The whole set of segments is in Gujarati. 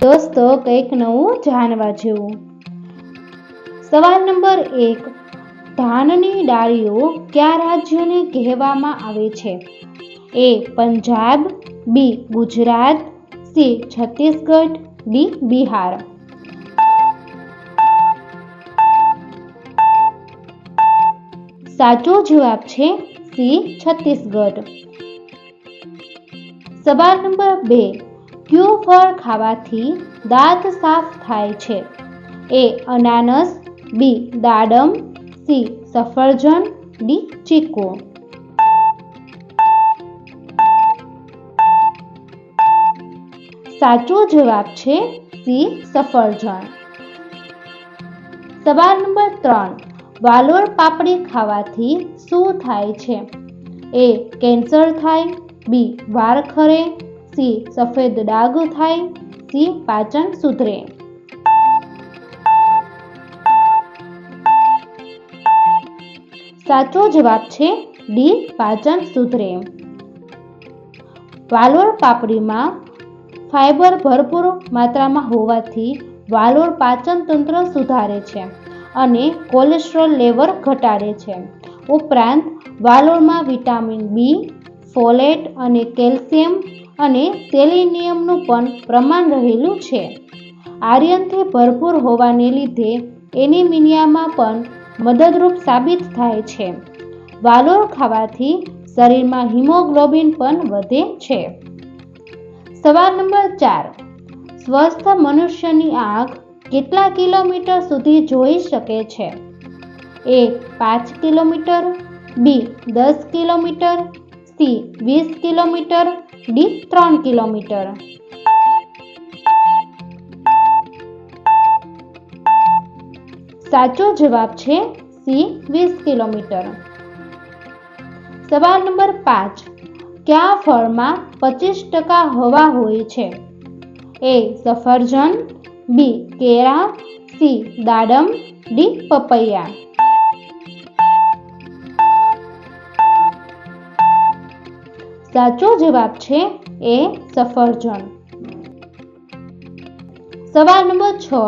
દોસ્તો કંઈક નવું જાણવા જેવું। સવાલ નંબર 1, ધાનની ડાળીઓ કયા રાજ્યને કહેવામાં આવે છે? એ પંજાબ, બી ગુજરાત, સી છત્તીસગઢ, ડી બિહાર। સાચો જવાબ છે સી છત્તીસગઢ। સવાલ નંબર 2, કયું ફળ ખાવાથી દાંત સાફ થાય છે? એ અનાનસ, બી દાડમ, સી સફરજન, ડી ચીકુ। સાચો જવાબ છે સી સફરજન। સવાલ નંબર 3, વાલોળ પાપડી ખાવાથી શું થાય છે? એ કેન્સર થાય, બી વાળ ખરે, સી સફેદ ડાઘ થાય, સી પાચન સુધરે। સાચો જવાબ છે ડી પાચન સુધરે। વાલોળ પાપડીમાં ફાઇબર ભરપૂર માત્રામાં હોવાથી વાલોળ પાચન તંત્ર સુધારે છે અને કોલેસ્ટ્રોલ લેવલ ઘટાડે છે। ઉપરાંત વાલોળમાં વિટામિન બી, ફોલેટ અને કેલ્શિયમ અને સેલેનિયમનું પણ પ્રમાણ રહેલું છે। આયર્નથી ભરપૂર હોવાને લીધે એનિમિયામાં પણ મદદરૂપ સાબિત થાય છે। વાલોળ ખાવાથી શરીરમાં હિમોગ્લોબિન પણ વધે છે। સવાલ નંબર 4, સ્વસ્થ મનુષ્યની આંખ કેટલા કિલોમીટર સુધી જોઈ શકે છે? એ 5 કિલોમીટર, બી 10 kilometre, C 20 kilometre, D 3 kilometre. સાચો જવાબ છે સી 20 કિલોમીટર। સવાલ નંબર 5, કયા ફળમાં 25% હવા હોય છે? એ સફરજન, બી કેળા, સી દાડમ, ડી પપૈયા। સાચો જવાબ છે એ સફરજન। સવાલ નંબર 6,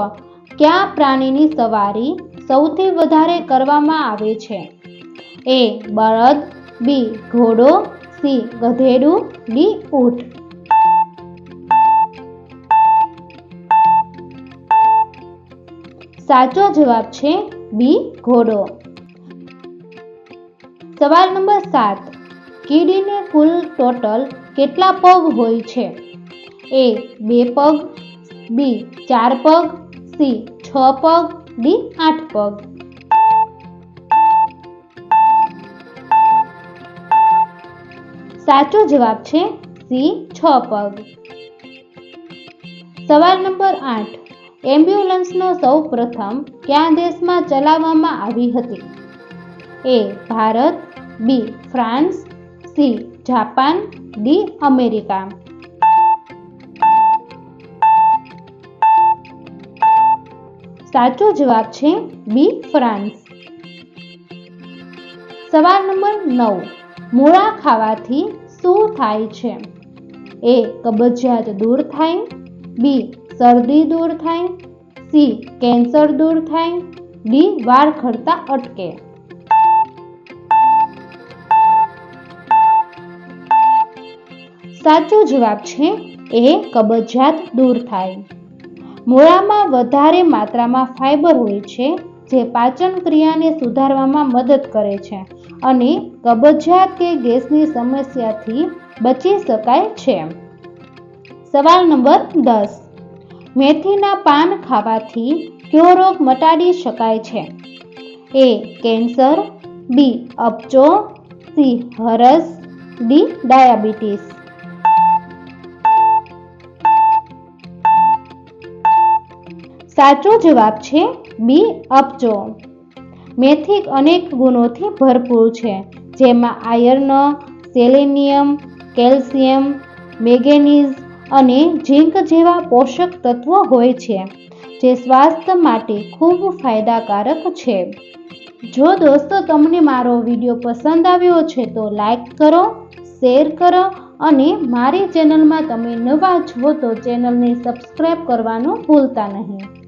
કયા પ્રાણીની સવારી સૌથી વધારે કરવામાં આવે છે? એ બળદ, બી ઘોડો, સી ગધેડું, ડી ઊંટ। સાચો જવાબ છે બી ઘોડો। સવાલ નંબર 7, કીડીને કુલ ટોટલ કેટલા પગ હોય છે? એ 2 પગ, બી 4 પગ, સી 6 પગ, ડી 8 પગ। સાચો જવાબ છે સી 6 પગ। સવાલ નંબર 8, એમ્બ્યુલન્સનો સૌ પ્રથમ કયા દેશમાં ચલાવવામાં આવી હતી? A Bharat, B France, C Japan, D America. સાચો જવાબ છે બી ફ્રાન્સ। સવાલ નંબર 9, મૂળા ખાવાથી શું થાય છે? એ કબજિયાત દૂર થાય, બી શરદી દૂર થાય, સી કેન્સર દૂર થાય, ડી વાળ ખરતા અટકે। સાચો જવાબ છે એ કબજિયાત દૂર થાય। મૂળામાં વધારે માત્રામાં ફાઇબર હોય છે જે પાચન ક્રિયાને સુધારવામાં મદદ કરે છે અને કબજિયાત કે ગેસની સમસ્યાથી બચી શકાય છે। સવાલ નંબર 10, મેથીના પાન ખાવાથી કયો રોગ મટાડી શકાય છે? એ કેન્સર, બી અપચો, સી હરસ, ડી ડાયાબિટીસ। સાચો જવાબ છે બી અપચો। મેથી અનેક ગુણોથી ભરપૂર છે, જેમાં આયર્ન, સેલેનિયમ, કેલ્શિયમ, મેંગેનીઝ અને ઝીંક જેવા પોષક તત્વો હોય છે, જે સ્વાસ્થ્ય માટે ખૂબ ફાયદાકારક છે। જો દોસ્તો તમને મારો વિડીયો પસંદ આવ્યો છે તો લાઈક કરો, શેર કરો અને મારી ચેનલમાં તમે નવા છો તો ચેનલને સબસ્ક્રાઈબ કરવાનું ભૂલતા નહીં.